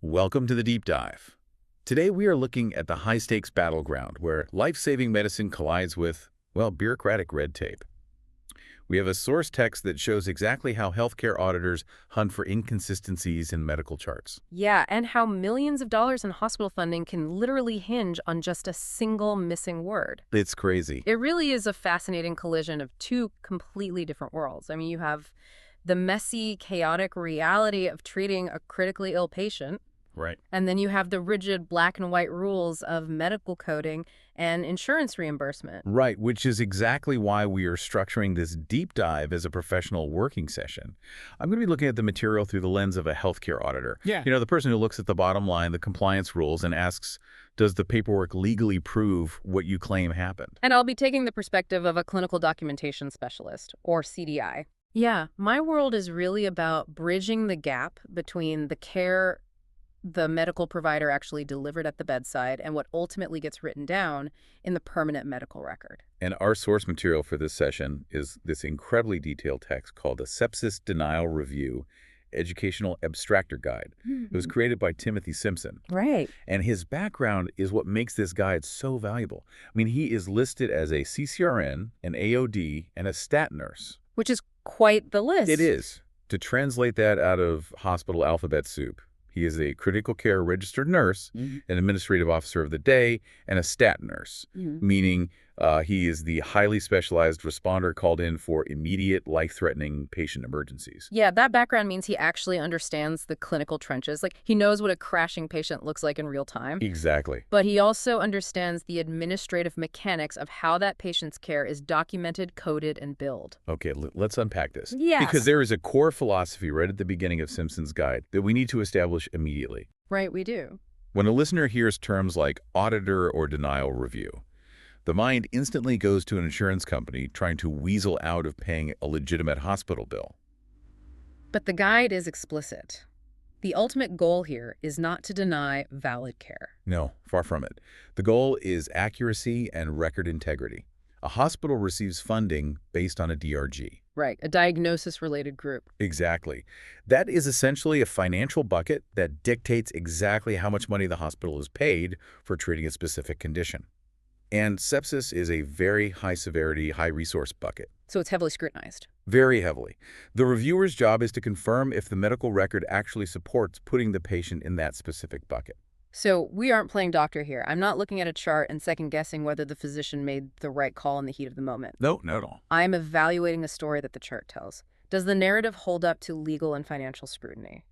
Welcome to the Deep Dive. Today we are looking at the high-stakes battleground where life-saving medicine collides with, well, bureaucratic red tape. We have a source text that shows exactly how healthcare auditors hunt for inconsistencies in medical charts. Yeah, and how millions of dollars in hospital funding can literally hinge on just a single missing word. It's crazy. It really is a fascinating collision of two completely different worlds. I mean, you have the messy, chaotic reality of treating a critically ill patient, Right. and then you have the rigid black and white rules of medical coding and insurance reimbursement. Right, which is exactly why we are structuring this deep dive as a professional working session. I'm going to be looking at the material through the lens of a healthcare auditor. Yeah. You know, the person who looks at the bottom line, the compliance rules, and asks, does the paperwork legally prove what you claim happened? And I'll be taking the perspective of a clinical documentation specialist, or CDI. Yeah, my world is really about bridging the gap between the care the medical provider actually delivered at the bedside and what ultimately gets written down in the permanent medical record. And our source material for this session is this incredibly detailed text called the Sepsis Denial Review Educational Abstractor Guide. It was created by Timothy Simpson. Right. And his background is what makes this guide so valuable. I mean, he is listed as a CCRN, an AOD, and a stat nurse. Which is quite the list. It is. To translate that out of hospital alphabet soup, he is a critical care registered nurse, an administrative officer of the day, and a stat nurse, meaning he is the highly specialized responder called in for immediate life-threatening patient emergencies. Yeah, that background means he actually understands the clinical trenches. Like, he knows what a crashing patient looks like in real time. Exactly. But he also understands the administrative mechanics of how that patient's care is documented, coded, and billed. Okay, let's unpack this. Yes. Because there is a core philosophy right at the beginning of Simpson's guide that we need to establish immediately. Right, we do. When a listener hears terms like auditor or denial review, the mind instantly goes to an insurance company trying to weasel out of paying a legitimate hospital bill. But the guide is explicit. The ultimate goal here is not to deny valid care. No, far from it. The goal is accuracy and record integrity. A hospital receives funding based on a DRG. Right, a diagnosis-related group. Exactly. That is essentially a financial bucket that dictates exactly how much money the hospital is paid for treating a specific condition. And sepsis is a very high-severity, high-resource bucket. So it's heavily scrutinized. Very heavily. The reviewer's job is to confirm if the medical record actually supports putting the patient in that specific bucket. So we aren't playing doctor here. I'm not looking at a chart and second-guessing whether the physician made the right call in the heat of the moment. No, not at all. I'm evaluating a story that the chart tells. Does the narrative hold up to legal and financial scrutiny?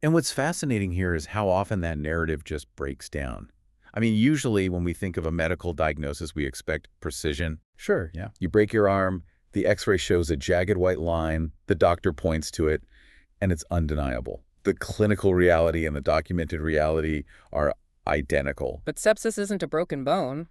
And what's fascinating here is how often that narrative just breaks down. I mean, usually when we think of a medical diagnosis, we expect precision. Sure, yeah. You break your arm, the x-ray shows a jagged white line, the doctor points to it, and it's undeniable. The clinical reality and the documented reality are identical. But sepsis isn't a broken bone.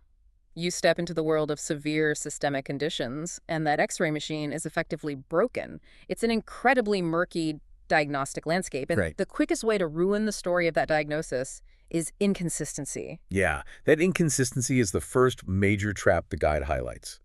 You step into the world of severe systemic conditions, and that x-ray machine is effectively broken. It's an incredibly murky diagnostic landscape, and Right. the quickest way to ruin the story of that diagnosis is inconsistency. Yeah, that inconsistency is the first major trap the guide highlights.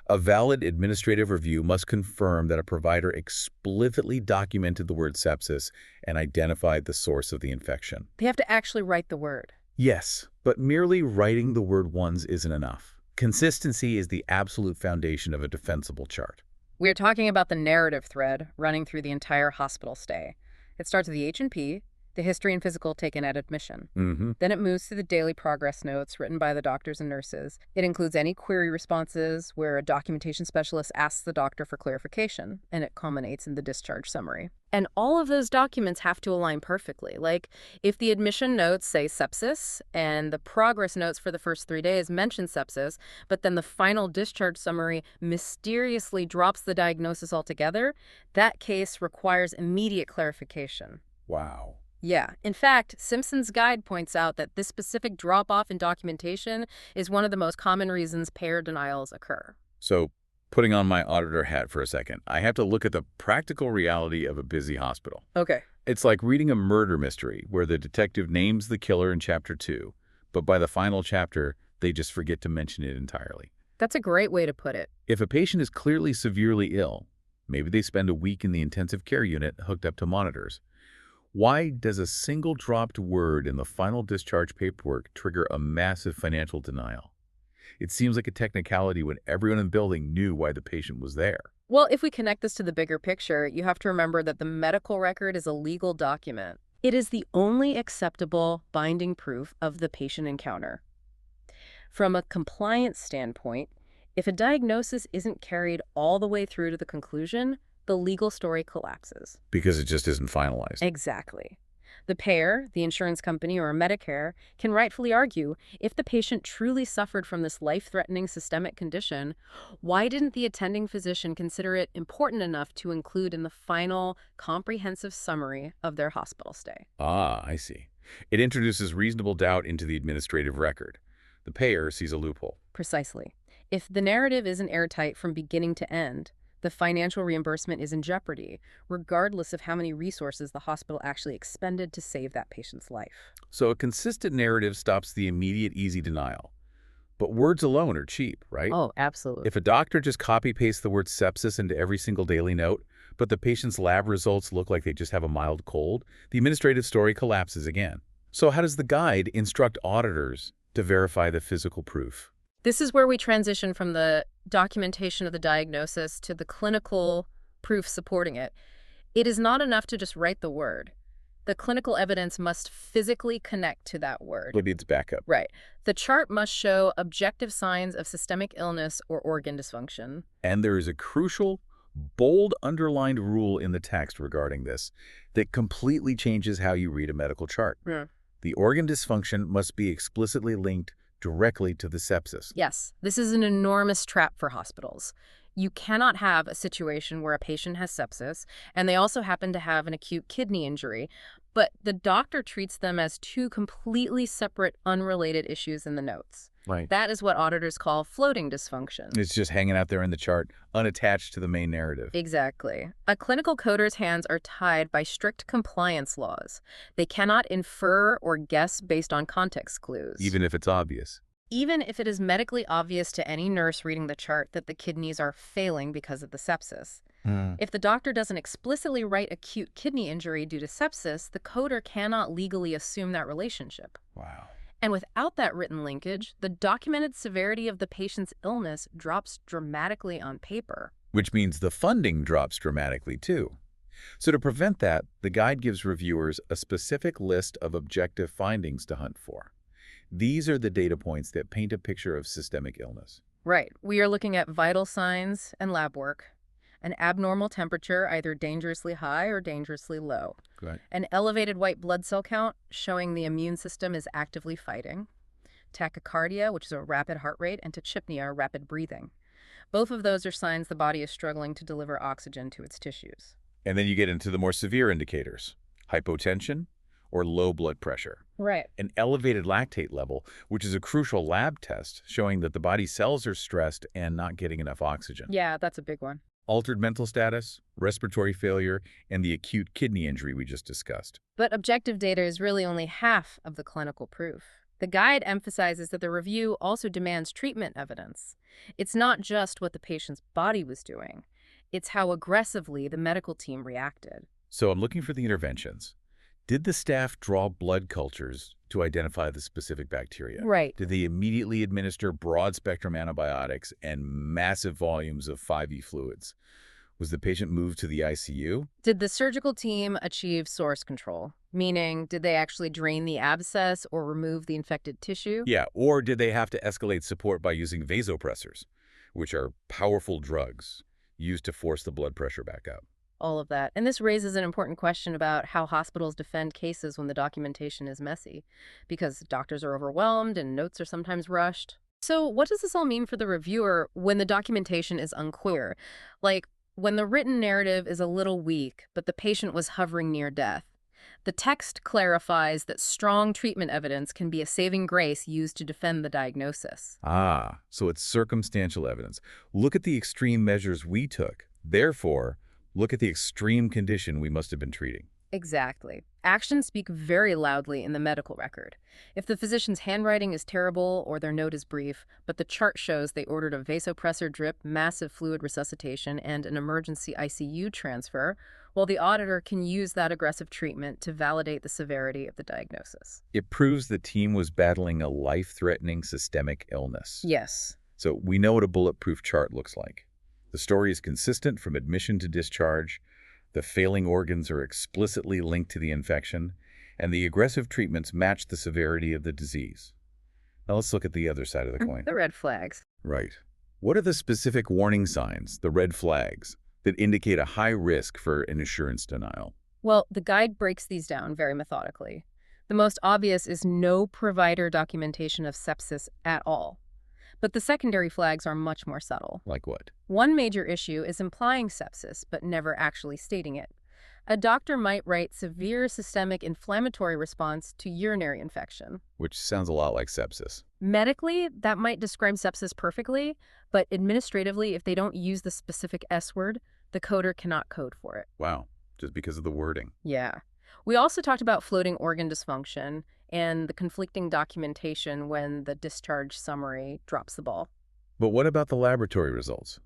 A valid administrative review must confirm that a provider explicitly documented the word sepsis and identified the source of the infection. They have to actually write the word. Yes, but merely writing the word once isn't enough. Consistency is the absolute foundation of a defensible chart. We're talking about the narrative thread running through the entire hospital stay. It starts with the H&P, the history and physical taken at admission. Then it moves to the daily progress notes written by the doctors and nurses. It includes any query responses where a documentation specialist asks the doctor for clarification, and it culminates in the discharge summary. And all of those documents have to align perfectly. Like, if the admission notes say sepsis, and the progress notes for the first 3 days mention sepsis, but then the final discharge summary mysteriously drops the diagnosis altogether, that case requires immediate clarification. Wow. Yeah. In fact, Simpson's guide points out that this specific drop-off in documentation is one of the most common reasons payer denials occur. So, putting on my auditor hat for a second, I have to look at the practical reality of a busy hospital. Okay. It's like reading a murder mystery where the detective names the killer in chapter 2, but by the final chapter, they just forget to mention it entirely. That's a great way to put it. If a patient is clearly severely ill, maybe they spend a week in the intensive care unit hooked up to monitors. Why does a single dropped word in the final discharge paperwork trigger a massive financial denial? It seems like a technicality when everyone in the building knew why the patient was there. Well, if we connect this to the bigger picture, you have to remember that the medical record is a legal document. It is the only acceptable binding proof of the patient encounter. From a compliance standpoint, if a diagnosis isn't carried all the way through to the conclusion, the legal story collapses. Because it just isn't finalized. Exactly. The payer, the insurance company, or Medicare can rightfully argue, if the patient truly suffered from this life-threatening systemic condition, why didn't the attending physician consider it important enough to include in the final comprehensive summary of their hospital stay? Ah, I see. It introduces reasonable doubt into the administrative record. The payer sees a loophole. Precisely. If the narrative isn't airtight from beginning to end, the financial reimbursement is in jeopardy, regardless of how many resources the hospital actually expended to save that patient's life. So a consistent narrative stops the immediate easy denial. But words alone are cheap, right? Oh, absolutely. If a doctor just copy-pastes the word sepsis into every single daily note, but the patient's lab results look like they just have a mild cold, the administrative story collapses again. So how does the guide instruct auditors to verify the physical proof? This is where we transition from the documentation of the diagnosis to the clinical proof supporting it. It is not enough to just write the word. The clinical evidence must physically connect to that word. It needs backup. Right. The chart must show objective signs of systemic illness or organ dysfunction. And there is a crucial, bold underlined rule in the text regarding this that completely changes how you read a medical chart. Yeah. The organ dysfunction must be explicitly linked directly to the sepsis. Yes, this is an enormous trap for hospitals. You cannot have a situation where a patient has sepsis and they also happen to have an acute kidney injury, but the doctor treats them as two completely separate, unrelated issues in the notes. Right. That is what auditors call floating dysfunction. It's just hanging out there in the chart, unattached to the main narrative. Exactly. A clinical coder's hands are tied by strict compliance laws. They cannot infer or guess based on context clues. Even if it's obvious. Even if it is medically obvious to any nurse reading the chart that the kidneys are failing because of the sepsis. If the doctor doesn't explicitly write acute kidney injury due to sepsis, the coder cannot legally assume that relationship. Wow. And without that written linkage, the documented severity of the patient's illness drops dramatically on paper. Which means the funding drops dramatically too. So to prevent that, the guide gives reviewers a specific list of objective findings to hunt for. These are the data points that paint a picture of systemic illness. Right. We are looking at vital signs and lab work, an abnormal temperature, either dangerously high or dangerously low, Good. an elevated white blood cell count showing the immune system is actively fighting, tachycardia, which is a rapid heart rate, and tachypnea, rapid breathing. Both of those are signs the body is struggling to deliver oxygen to its tissues. And then you get into the more severe indicators, hypotension or low blood pressure. Right. An elevated lactate level, which is a crucial lab test showing that the body's cells are stressed and not getting enough oxygen. Yeah, that's a big one. Altered mental status, respiratory failure, and the acute kidney injury we just discussed. But objective data is really only half of the clinical proof. The guide emphasizes that the review also demands treatment evidence. It's not just what the patient's body was doing. It's how aggressively the medical team reacted. So I'm looking for the interventions. Did the staff draw blood cultures to identify the specific bacteria? Right. Did they immediately administer broad-spectrum antibiotics and massive volumes of 5E fluids? Was the patient moved to the ICU? Did the surgical team achieve source control? Meaning, did they actually drain the abscess or remove the infected tissue? Yeah, or did they have to escalate support by using vasopressors, which are powerful drugs used to force the blood pressure back up? All of that. And this raises an important question about how hospitals defend cases when the documentation is messy, because doctors are overwhelmed and notes are sometimes rushed. So what does this all mean for the reviewer when the documentation is unclear? Like, when the written narrative is a little weak, but the patient was hovering near death. The text clarifies that strong treatment evidence can be a saving grace used to defend the diagnosis. Ah, so it's circumstantial evidence. Look at the extreme measures we took. Therefore, look at the extreme condition we must have been treating. Exactly. Actions speak very loudly in the medical record. If the physician's handwriting is terrible or their note is brief, but the chart shows they ordered a vasopressor drip, massive fluid resuscitation, and an emergency ICU transfer, well, the auditor can use that aggressive treatment to validate the severity of the diagnosis. It proves the team was battling a life-threatening systemic illness. Yes. So we know what a bulletproof chart looks like. The story is consistent from admission to discharge, the failing organs are explicitly linked to the infection, and the aggressive treatments match the severity of the disease. Now let's look at the other side of the coin. The red flags. Right. What are the specific warning signs, the red flags, that indicate a high risk for an insurance denial? Well, the guide breaks these down very methodically. The most obvious is no provider documentation of sepsis at all. But the secondary flags are much more subtle. Like what? One major issue is implying sepsis, but never actually stating it. A doctor might write severe systemic inflammatory response to urinary infection. Which sounds a lot like sepsis. Medically, that might describe sepsis perfectly, but administratively, if they don't use the specific S word, the coder cannot code for it. Wow, just because of the wording. Yeah. We also talked about floating organ dysfunction and the conflicting documentation when the discharge summary drops the ball. But what about the laboratory results?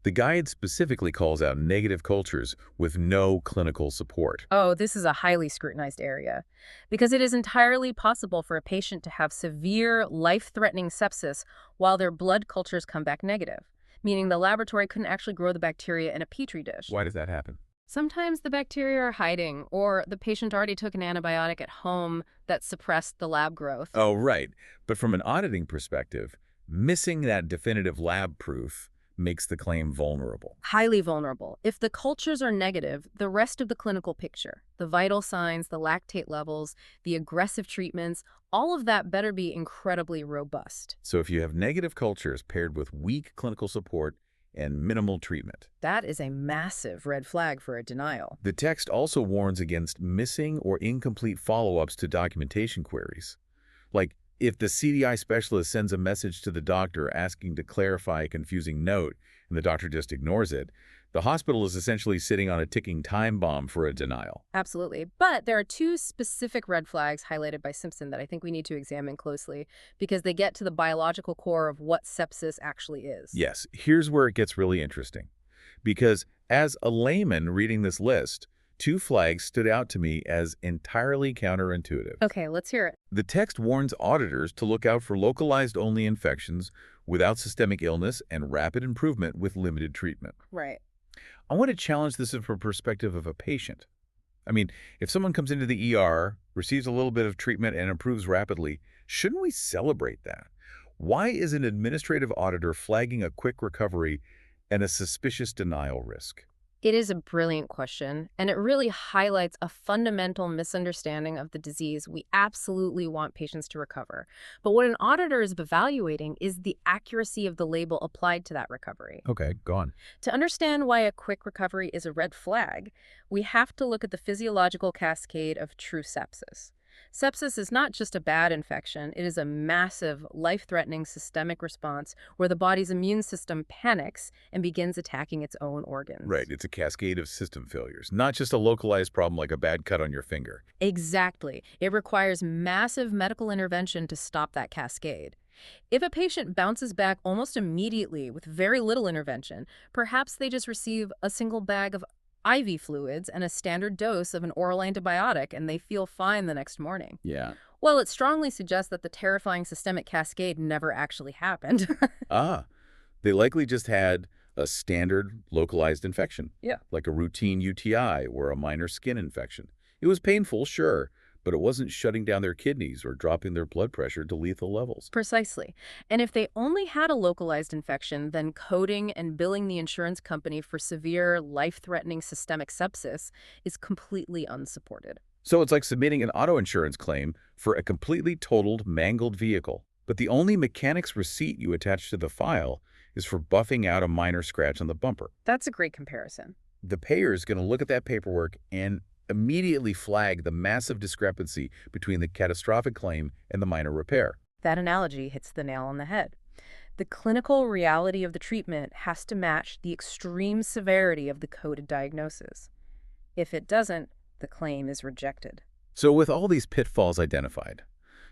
The guide specifically calls out negative cultures with no clinical support. Oh, this is a highly scrutinized area because it is entirely possible for a patient to have severe, life-threatening sepsis while their blood cultures come back negative, meaning the laboratory couldn't actually grow the bacteria in a petri dish. Why does that happen? Sometimes the bacteria are hiding, or the patient already took an antibiotic at home that suppressed the lab growth. Oh, right. But from an auditing perspective, missing that definitive lab proof makes the claim vulnerable. Highly vulnerable. If the cultures are negative, the rest of the clinical picture, the vital signs, the lactate levels, the aggressive treatments, all of that better be incredibly robust. So if you have negative cultures paired with weak clinical support and minimal treatment, that is a massive red flag for a denial. The text also warns against missing or incomplete follow-ups to documentation queries. Like, if the CDI specialist sends a message to the doctor asking to clarify a confusing note and the doctor just ignores it, the hospital is essentially sitting on a ticking time bomb for a denial. Absolutely. But there are two specific red flags highlighted by Simpson that I think we need to examine closely because they get to the biological core of what sepsis actually is. Yes, here's where it gets really interesting. Because as a layman reading this list, two flags stood out to me as entirely counterintuitive. Okay, let's hear it. The text warns auditors to look out for localized-only infections without systemic illness and rapid improvement with limited treatment. Right. I want to challenge this from a perspective of a patient. I mean, if someone comes into the ER, receives a little bit of treatment, and improves rapidly, shouldn't we celebrate that? Why is an administrative auditor flagging a quick recovery and a suspicious denial risk? It is a brilliant question, and it really highlights a fundamental misunderstanding of the disease. We absolutely want patients to recover. But what an auditor is evaluating is the accuracy of the label applied to that recovery. Okay, go on. To understand why a quick recovery is a red flag, we have to look at the physiological cascade of true sepsis. Sepsis is not just a bad infection, it is a massive, life-threatening systemic response where the body's immune system panics and begins attacking its own organs. Right, it's a cascade of system failures, not just a localized problem like a bad cut on your finger. Exactly. It requires massive medical intervention to stop that cascade. If a patient bounces back almost immediately with very little intervention, perhaps they just receive a single bag of IV fluids and a standard dose of an oral antibiotic, and they feel fine the next morning. Yeah. Well, it strongly suggests that the terrifying systemic cascade never actually happened. They likely just had a standard localized infection. Yeah. Like a routine UTI or a minor skin infection. It was painful, sure, but it wasn't shutting down their kidneys or dropping their blood pressure to lethal levels. Precisely. And if they only had a localized infection, then coding and billing the insurance company for severe, life-threatening systemic sepsis is completely unsupported. So it's like submitting an auto insurance claim for a completely totaled, mangled vehicle. But the only mechanic's receipt you attach to the file is for buffing out a minor scratch on the bumper. That's a great comparison. The payer is going to look at that paperwork and immediately flag the massive discrepancy between the catastrophic claim and the minor repair. That analogy hits the nail on the head. The clinical reality of the treatment has to match the extreme severity of the coded diagnosis. If it doesn't, the claim is rejected. So with all these pitfalls identified,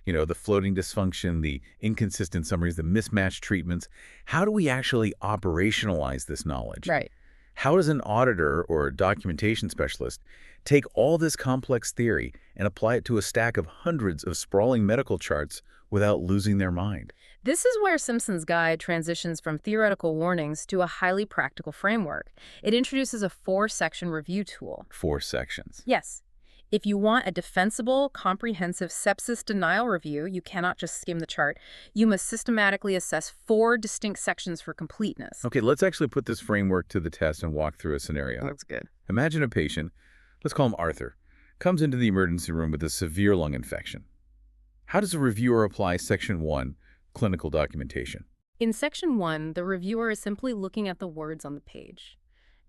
the floating dysfunction, the inconsistent summaries, the mismatched treatments, how do we actually operationalize this knowledge? Right. How does an auditor or a documentation specialist take all this complex theory and apply it to a stack of hundreds of sprawling medical charts without losing their mind? This is where Simpson's guide transitions from theoretical warnings to a highly practical framework. It introduces a 4-section review tool. 4 sections. Yes. If you want a defensible, comprehensive sepsis denial review, you cannot just skim the chart. You must systematically assess 4 distinct sections for completeness. Okay, let's actually put this framework to the test and walk through a scenario. That's good. Imagine a patient, let's call him Arthur, comes into the emergency room with a severe lung infection. How does a reviewer apply Section 1, clinical documentation? In Section 1, the reviewer is simply looking at the words on the page.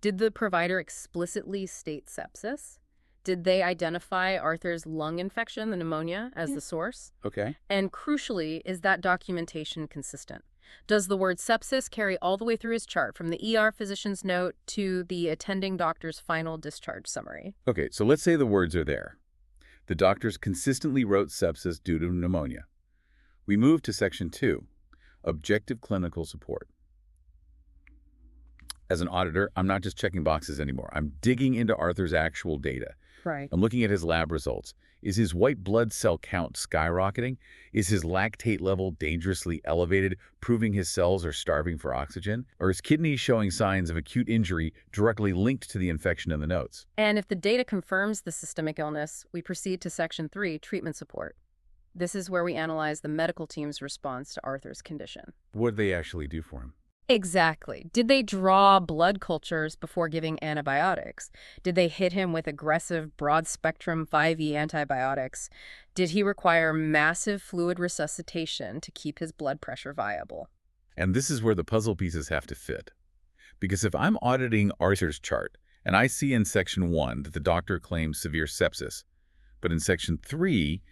Did the provider explicitly state sepsis? Did they identify Arthur's lung infection, the pneumonia, as the source? Okay. And crucially, is that documentation consistent? Does the word sepsis carry all the way through his chart, from the ER physician's note to the attending doctor's final discharge summary? Okay, so let's say the words are there. The doctors consistently wrote sepsis due to pneumonia. We move to Section 2, objective clinical support. As an auditor, I'm not just checking boxes anymore. I'm digging into Arthur's actual data. Right. I'm looking at his lab results. Is his white blood cell count skyrocketing? Is his lactate level dangerously elevated, proving his cells are starving for oxygen? Or is kidneys showing signs of acute injury directly linked to the infection in the notes? And if the data confirms the systemic illness, we proceed to Section 3, treatment support. This is where we analyze the medical team's response to Arthur's condition. What did they actually do for him? Exactly. Did they draw blood cultures before giving antibiotics? Did they hit him with aggressive broad-spectrum 5E antibiotics? Did he require massive fluid resuscitation to keep his blood pressure viable? And this is where the puzzle pieces have to fit. Because if I'm auditing Arthur's chart, and I see in Section 1 that the doctor claims severe sepsis, but in Section 3,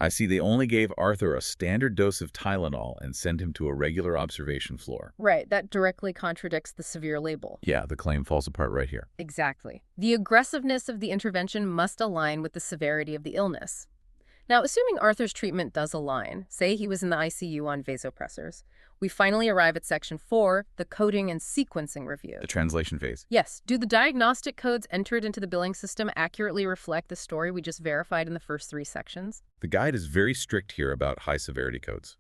I see they only gave Arthur a standard dose of Tylenol and sent him to a regular observation floor. Right, that directly contradicts the severe label. Yeah, the claim falls apart right here. Exactly. The aggressiveness of the intervention must align with the severity of the illness. Now, assuming Arthur's treatment does align, say he was in the ICU on vasopressors, we finally arrive at Section 4, the coding and sequencing review. The translation phase. Yes. Do the diagnostic codes entered into the billing system accurately reflect the story we just verified in the first 3 sections? The guide is very strict here about high-severity codes.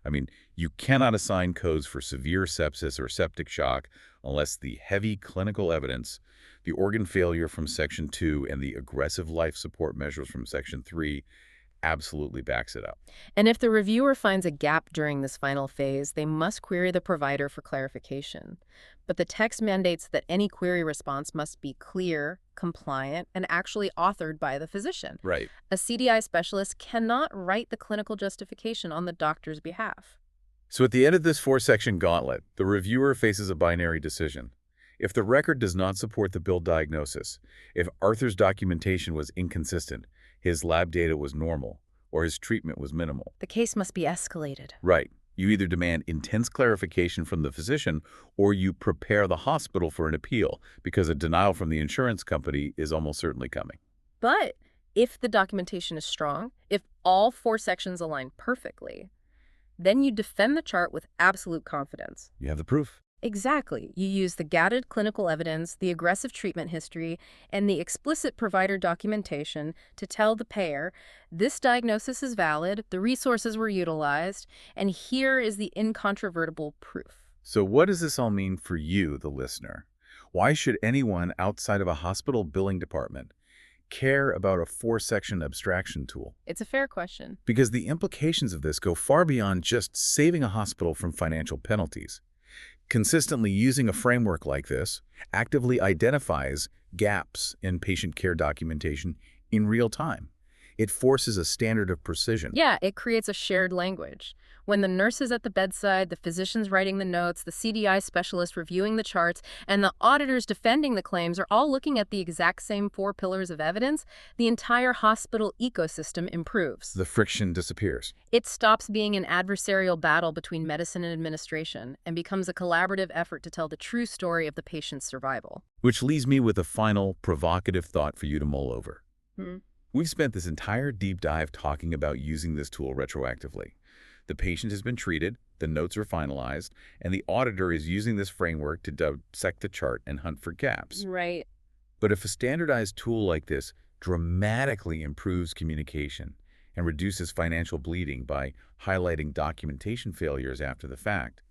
I mean, you cannot assign codes for severe sepsis or septic shock unless the heavy clinical evidence, the organ failure from Section 2, and the aggressive life support measures from Section 3 absolutely backs it up. And if the reviewer finds a gap during this final phase, they must query the provider for clarification. But the text mandates that any query response must be clear, compliant, and actually authored by the physician. Right. A CDI specialist cannot write the clinical justification on the doctor's behalf. So at the end of this 4-section gauntlet, the reviewer faces a binary decision. If the record does not support the billed diagnosis, if Arthur's documentation was inconsistent, his lab data was normal, or his treatment was minimal. The case must be escalated. Right. You either demand intense clarification from the physician, or you prepare the hospital for an appeal, because a denial from the insurance company is almost certainly coming. But if the documentation is strong, if all 4 sections align perfectly, then you defend the chart with absolute confidence. You have the proof. Exactly. You use the gathered clinical evidence, the aggressive treatment history, and the explicit provider documentation to tell the payer, this diagnosis is valid, the resources were utilized, and here is the incontrovertible proof. So what does this all mean for you, the listener? Why should anyone outside of a hospital billing department care about a 4-section abstraction tool? It's a fair question. Because the implications of this go far beyond just saving a hospital from financial penalties. Consistently using a framework like this actively identifies gaps in patient care documentation in real time. It forces a standard of precision. Yeah, it creates a shared language. When the nurse is at the bedside, the physician's writing the notes, the CDI specialist reviewing the charts, and the auditors defending the claims are all looking at the exact same 4 pillars of evidence, the entire hospital ecosystem improves. The friction disappears. It stops being an adversarial battle between medicine and administration and becomes a collaborative effort to tell the true story of the patient's survival. Which leaves me with a final provocative thought for you to mull over. Hmm. We've spent this entire deep dive talking about using this tool retroactively. The patient has been treated, the notes are finalized, and the auditor is using this framework to dissect the chart and hunt for gaps. Right. But if a standardized tool like this dramatically improves communication and reduces financial bleeding by highlighting documentation failures after the fact,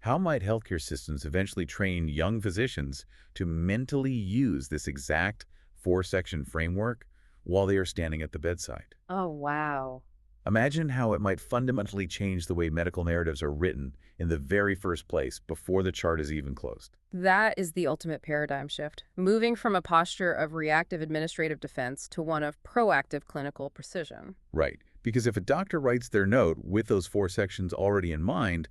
how might healthcare systems eventually train young physicians to mentally use this exact four-section framework while they are standing at the bedside? Oh, wow. Imagine how it might fundamentally change the way medical narratives are written in the very first place before the chart is even closed. That is the ultimate paradigm shift, moving from a posture of reactive administrative defense to one of proactive clinical precision. Right, because if a doctor writes their note with those four sections already in mind,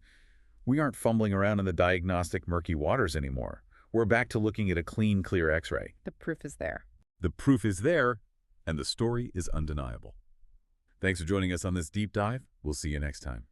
we aren't fumbling around in the diagnostic murky waters anymore. We're back to looking at a clean, clear X-ray. The proof is there. The proof is there, and the story is undeniable. Thanks for joining us on this deep dive. We'll see you next time.